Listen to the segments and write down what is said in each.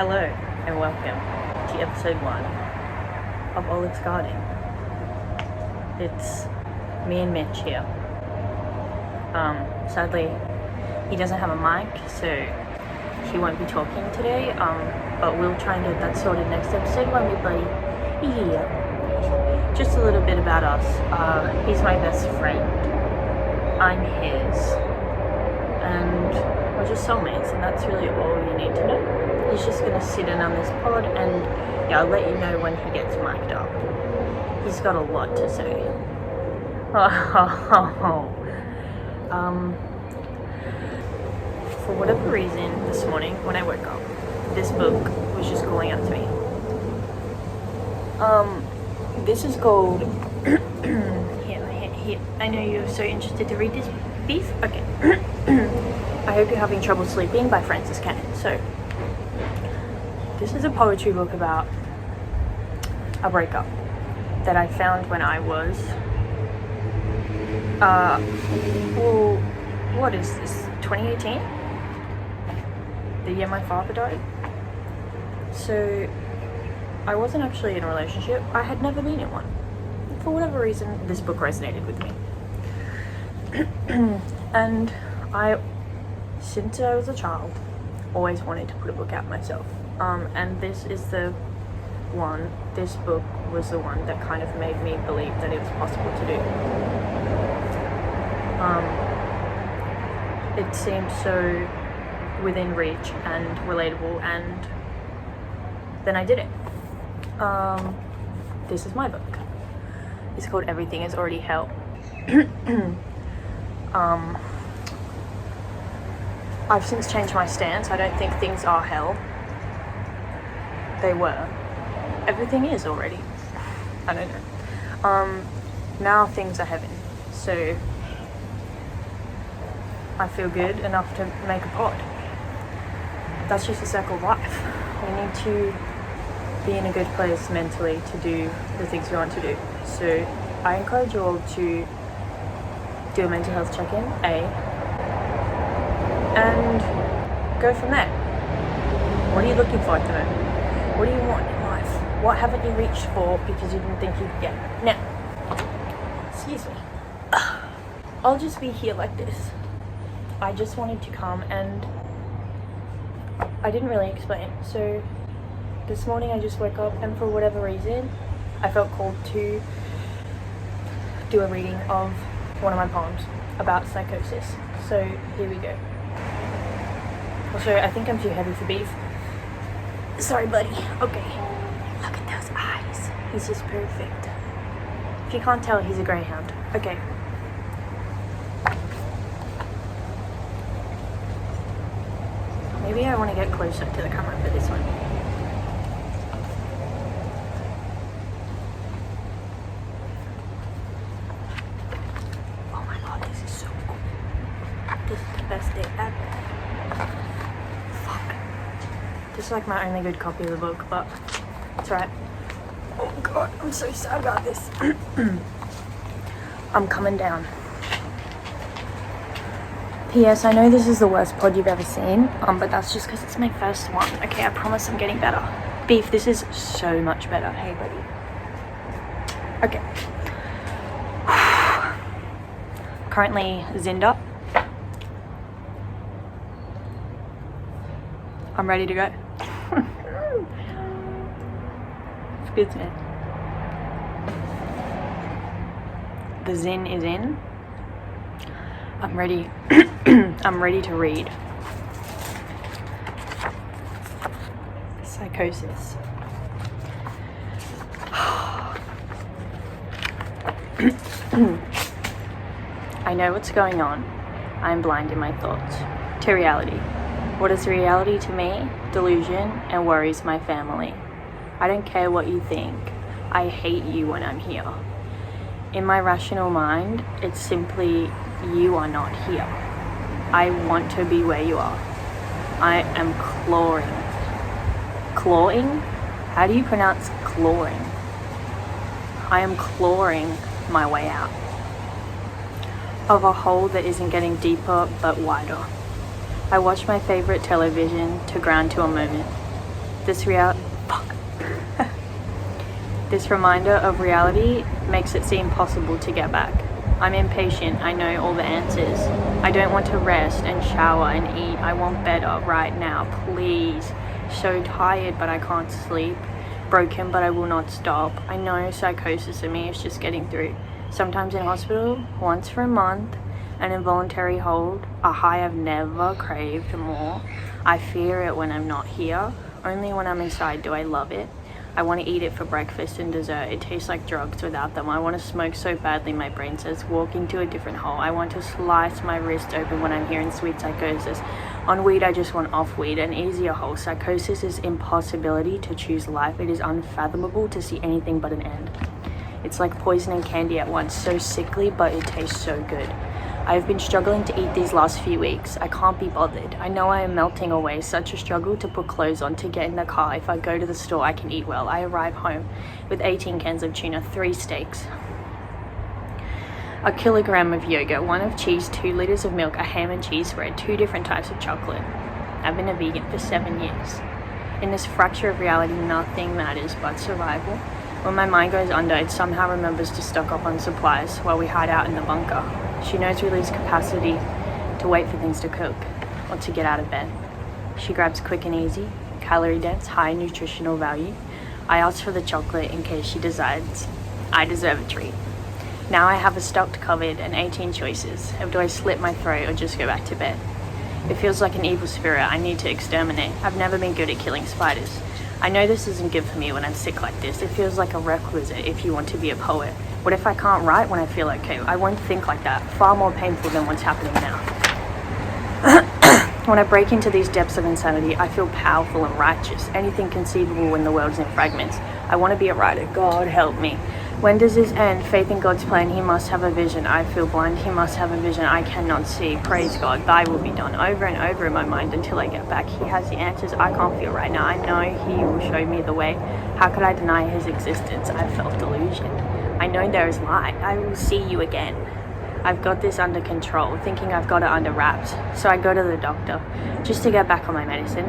Hello and welcome to episode 1 of Olive's Garden. It's me and Mitch here. Sadly, he doesn't have a mic, so he won't be talking today, but we'll try and get that sorted next episode when we play here. Just a little bit about us. He's my best friend. I'm his. And we're just soulmates, and that's really all you need to know. He's just gonna sit in on this pod, and yeah, I'll let you know when he gets mic'd up. He's got a lot to say. For whatever reason, this morning when I woke up, this book was just calling out to me. This is called. Here. I know you're so interested to read this piece. Okay. I Hope You're Having Trouble Sleeping by Francis Cannon. So, this is a poetry book about a breakup that I found when I was, what is this, 2018? The year my father died. So, I wasn't actually in a relationship. I had never been in one. For whatever reason, this book resonated with me. And since I was a child, always wanted to put a book out myself. And this is the one, this book was the one that kind of made me believe that it was possible to do. It seemed so within reach and relatable, and then I did it. This is my book. It's called Everything Is Already Hell. I've since changed my stance. I don't think things are hell. They were. Everything is already. I don't know. Now things are heaven. So I feel good enough to make a pod. That's just a circle of life. We need to be in a good place mentally to do the things we want to do. So I encourage you all to do a mental health check-in, and go from there. What are you looking for at the moment? What do you want in life? What haven't you reached for because you didn't think you could get? Now, excuse me. I'll just be here like this. I just wanted to come, and I didn't really explain. So this morning I just woke up, and for whatever reason, I felt called to do a reading of one of my poems about psychosis. So here we go. Also, I think I'm too heavy for beef. Sorry, buddy. Okay. Look at those eyes. He's just perfect. If you can't tell, he's a greyhound. Okay. Maybe I want to get closer to the camera for this one. Oh my god, this is so cool. This is the best day ever. Fuck. This is like my only good copy of the book, but it's right. Oh god, I'm so sad about this. I'm coming down. P.S. I know this is the worst pod you've ever seen, but that's just because it's my first one. Okay, I promise I'm getting better. Beef, this is so much better. Hey, buddy. Okay. Currently zinned up. I'm ready to go. Excuse me. The zin is in. I'm ready. I'm ready to read. Psychosis. I know what's going on. I'm blind in my thoughts. To reality. What is reality to me? Delusion and worries my family. I don't care what you think. I hate you when I'm here. In my rational mind, it's simply you are not here. I want to be where you are. I am clawing. Clawing? How do you pronounce clawing? I am clawing my way out of a hole that isn't getting deeper but wider. I watch my favorite television to ground to a moment. This This reminder of reality makes it seem possible to get back. I'm impatient, I know all the answers. I don't want to rest and shower and eat. I want better right now, please. So tired, but I can't sleep. Broken, but I will not stop. I know psychosis in me is just getting through. Sometimes in hospital, once for a month, an involuntary hold, a high I've never craved more. I fear it when I'm not here. Only when I'm inside do I love it. I want to eat it for breakfast and dessert. It tastes like drugs without them. I want to smoke so badly, my brain says, walking to a different hole. I want to slice my wrist open when I'm hearing sweet psychosis. On weed, I just want off weed, an easier hole. Psychosis is impossibility to choose life. It is unfathomable to see anything but an end. It's like poison and candy at once, so sickly, but it tastes so good. I have been struggling to eat these last few weeks. I can't be bothered. I know I am melting away. Such a struggle to put clothes on, to get in the car. If I go to the store, I can eat well. I arrive home with 18 cans of tuna, 3 steaks, a kilogram of yogurt, 1 of cheese, 2 liters of milk, a ham and cheese spread, 2 different types of chocolate. I've been a vegan for 7 years. In this fracture of reality, nothing matters but survival. When my mind goes under, it somehow remembers to stock up on supplies while we hide out in the bunker. She knows we lose capacity to wait for things to cook or to get out of bed. She grabs quick and easy, calorie dense, high nutritional value. I ask for the chocolate in case she decides I deserve a treat. Now I have a stocked cupboard and 18 choices of do I slit my throat or just go back to bed. It feels like an evil spirit I need to exterminate. I've never been good at killing spiders. I know this isn't good for me when I'm sick like this. It feels like a requisite if you want to be a poet. What if I can't write when I feel okay? I won't think like that. Far more painful than what's happening now. When I break into these depths of insanity, I feel powerful and righteous. Anything conceivable when the world's in fragments. I want to be a writer. God help me. When does this end? Faith in God's plan. He must have a vision. I feel blind. He must have a vision I cannot see. Praise God. Thy will be done. Over and over in my mind until I get back. He has the answers I can't feel right now. I know He will show me the way. How could I deny His existence? I felt delusioned. I know there is light. I will see you again. I've got this under control, thinking I've got it under wraps. So I go to the doctor just to get back on my medicine.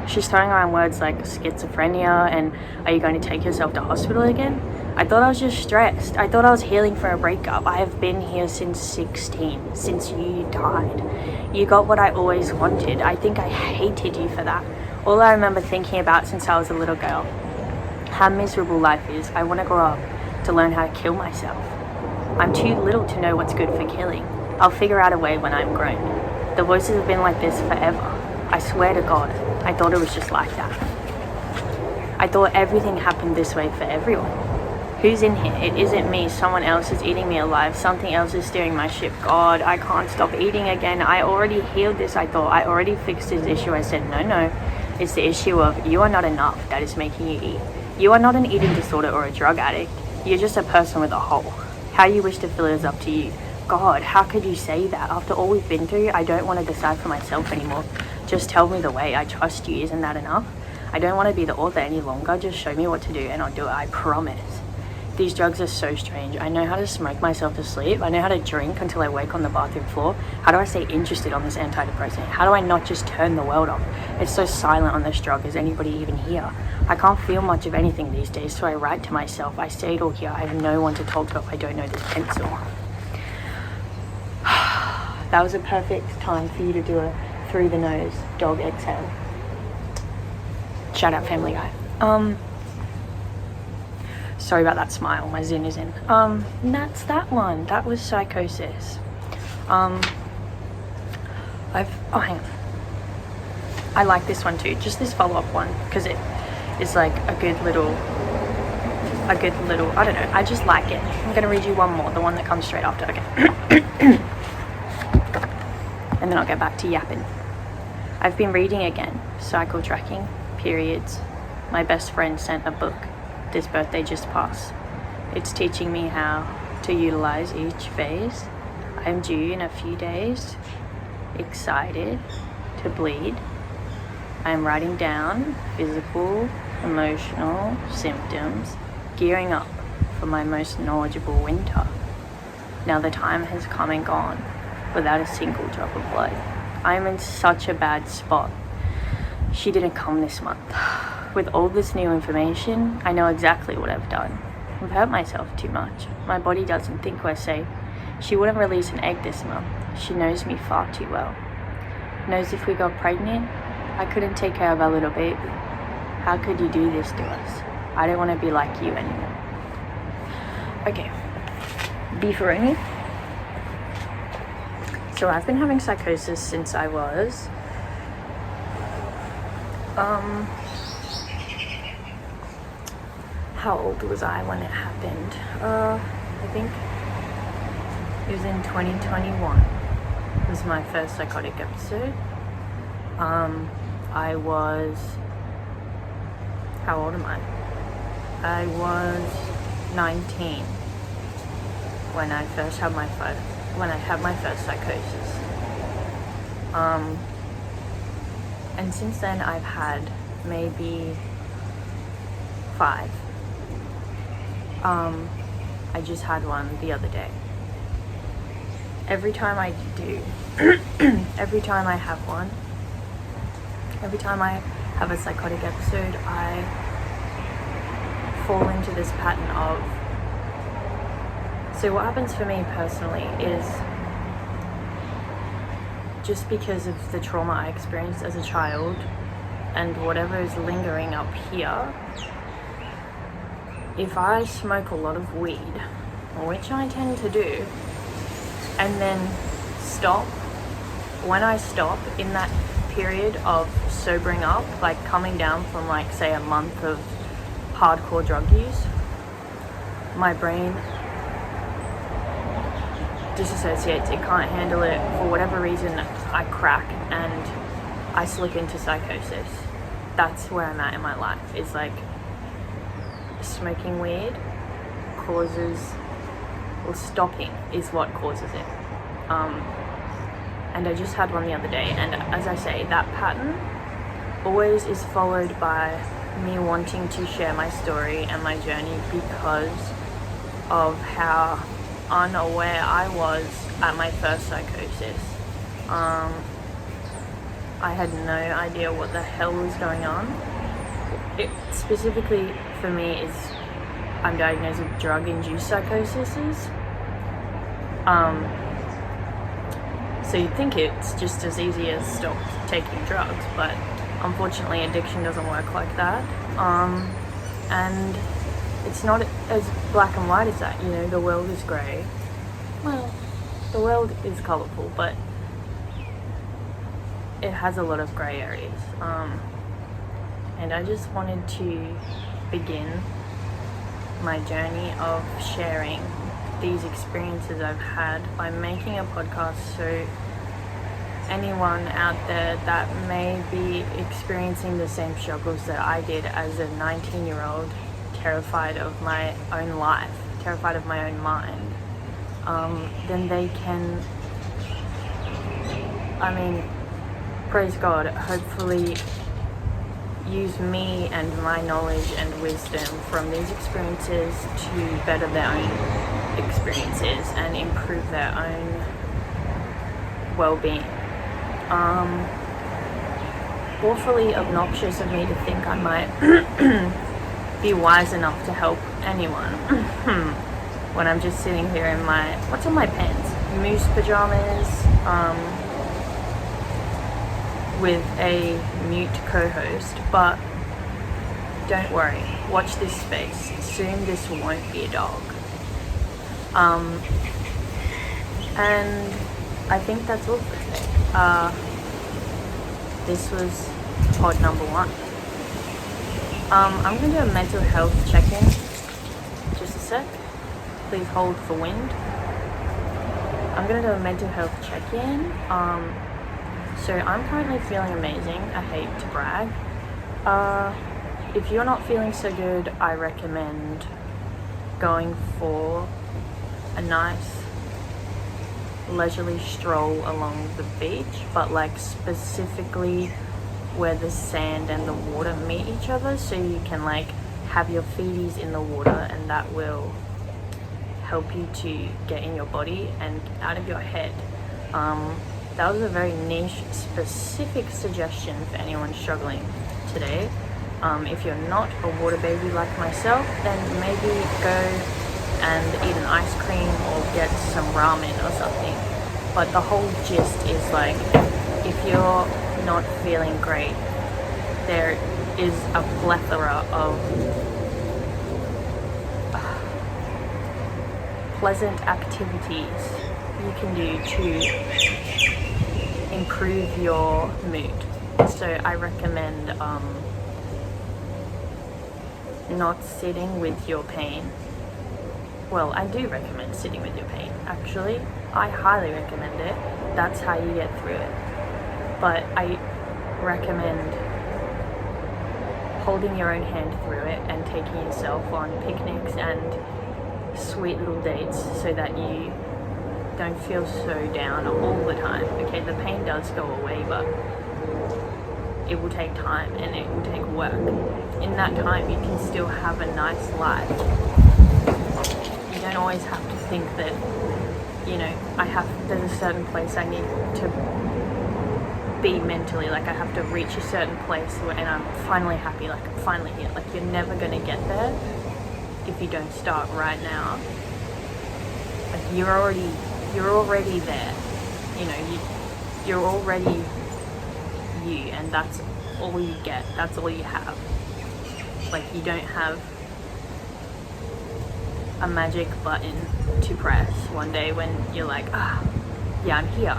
She's throwing around words like schizophrenia and are you going to take yourself to hospital again? I thought I was just stressed. I thought I was healing for a breakup. I have been here since 16, since you died. You got what I always wanted. I think I hated you for that. All I remember thinking about since I was a little girl. How miserable life is. I want to grow up to learn how to kill myself. I'm too little to know what's good for killing. I'll figure out a way when I'm grown. The voices have been like this forever. I swear to God, I thought it was just like that. I thought everything happened this way for everyone. Who's in here? It isn't me. Someone else is eating me alive. Something else is steering my ship. God, I can't stop eating again. I already healed this, I thought. I already fixed this issue. I said, no. It's the issue of you are not enough that is making you eat. You are not an eating disorder or a drug addict. You're just a person with a hole. How you wish to fill it is up to you. God, how could you say that? After all we've been through, I don't want to decide for myself anymore. Just tell me the way. I trust you. Isn't that enough? I don't want to be the author any longer. Just show me what to do and I'll do it. I promise. These drugs are so strange. I know how to smoke myself to sleep. I know how to drink until I wake on the bathroom floor. How do I stay interested on this antidepressant? How do I not just turn the world off? It's so silent on this drug. Is anybody even here? I can't feel much of anything these days, so I write to myself. I say it all here. I have no one to talk to if I don't know this pencil. That was a perfect time for you to do a through the nose dog exhale. Shout out Family Guy. Sorry about that smile, my Zen is in. And that's that one. That was Psychosis. Hang on. I like this one too, just this follow-up one, because it is like a good little, I don't know, I just like it. I'm gonna read you one more, the one that comes straight after, okay. And then I'll get back to yapping. I've been reading again, cycle tracking, periods. My best friend sent a book. This birthday just passed. It's teaching me how to utilize each phase. I am due in a few days. Excited to bleed. I am writing down physical, emotional symptoms, gearing up for my most knowledgeable winter. Now the time has come and gone without a single drop of blood. I am in such a bad spot. She didn't come this month. with all this new information, I know exactly what I've done. I've hurt myself too much. My body doesn't think we're safe. She wouldn't release an egg this month. She knows me far too well. Knows if we got pregnant, I couldn't take care of our little baby. How could you do this to us? I don't want to be like you anymore. Okay, beefaroni. So I've been having psychosis since I was how old was I when it happened? I think it was in 2021. It was my first psychotic episode. I was, how old am I? I was 19 when I had my first psychosis. And since then I've had maybe 5. I just had one the other day. Every time I do, every time I have one, every time I have a psychotic episode, I fall into this pattern of, so what happens for me personally is, just because of the trauma I experienced as a child and whatever is lingering up here, if I smoke a lot of weed, which I tend to do, and then stop, when I stop in that period of sobering up, like coming down from like say a month of hardcore drug use, my brain disassociates, it can't handle it. For whatever reason, I crack and I slip into psychosis. That's where I'm at in my life. It's like smoking weed causes, or stopping is what causes it. And I just had one the other day, and as I say, that pattern always is followed by me wanting to share my story and my journey because of how unaware I was at my first psychosis. I had no idea what the hell was going on. It specifically for me is, I'm diagnosed with drug-induced psychoses. So you'd think it's just as easy as stop taking drugs, but unfortunately addiction doesn't work like that. And it's not as black and white as that, you know, the world is grey. Well, the world is colourful, but it has a lot of grey areas. And I just wanted to begin my journey of sharing these experiences I've had by making a podcast, so anyone out there that may be experiencing the same struggles that I did as a 19-year-old, terrified of my own life, terrified of my own mind, then they can, I mean, praise God, hopefully use me and my knowledge and wisdom from these experiences to better their own experiences and improve their own well-being. Awfully obnoxious of me to think I might be wise enough to help anyone when I'm just sitting here in my, what's on my pants? Moose pajamas, with a mute co-host, but don't worry, watch this space. Soon this won't be a dog. And I think that's all for today. This was pod number 1. I'm going to do a mental health check-in. Just a sec. Please hold for wind. I'm going to do a mental health check-in. So I'm currently feeling amazing. I hate to brag. If you're not feeling so good, I recommend going for a nice leisurely stroll along the beach, but like specifically where the sand and the water meet each other, so you can like have your feeties in the water, and that will help you to get in your body and out of your head. That was a very niche, specific suggestion for anyone struggling today. If you're not a water baby like myself, then maybe go and eat an ice cream or get some ramen or something. But the whole gist is like, if you're not feeling great, there is a plethora of pleasant activities you can do to improve your mood. So I recommend not sitting with your pain. Well, I do recommend sitting with your pain, actually. I highly recommend it. That's how you get through it. But I recommend holding your own hand through it and taking yourself on picnics and sweet little dates so that you don't feel so down all the time. Okay, the pain does go away, but it will take time and it will take work. In that time, you can still have a nice life. You don't always have to think that, you know, there's a certain place I need to be mentally, like I have to reach a certain place and I'm finally happy, like I'm finally here. Like, you're never gonna get there if you don't start right now. Like, you're already there. You know, you're already you, and that's all you get. That's all you have. Like, you don't have a magic button to press one day when you're like, yeah, I'm here.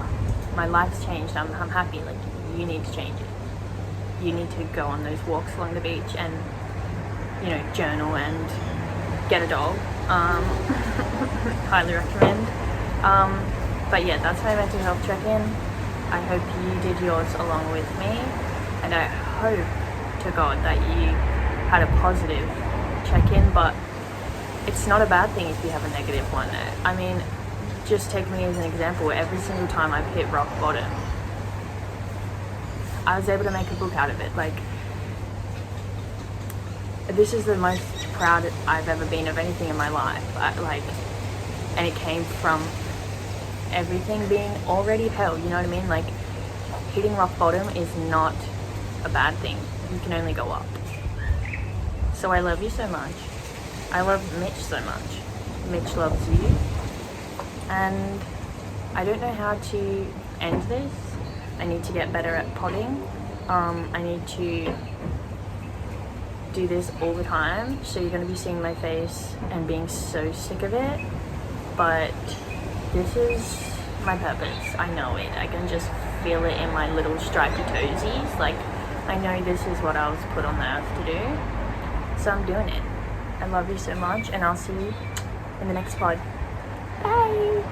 My life's changed. I'm happy. Like, you need to change it. You need to go on those walks along the beach and, you know, journal and get a dog. Highly recommend. But yeah, that's my mental health check-in. I hope you did yours along with me, and I hope to God that you had a positive check-in, but it's not a bad thing if you have a negative one. I mean, just take me as an example. Every single time I've hit rock bottom, I was able to make a book out of it. Like, this is the most proud I've ever been of anything in my life. And it came from everything being already hell, you know what I mean? Like, hitting rock bottom is not a bad thing. You can only go up. So I love you so much. I love Mitch so much. Mitch loves you. And I don't know how to end this. I need to get better at potting. I need to do this all the time. So you're going to be seeing my face and being so sick of it. But this is my purpose. I know it. I can just feel it in my little stripy toesies. Like, I know this is what I was put on the earth to do. So I'm doing it. I love you so much, and I'll see you in the next pod. Bye!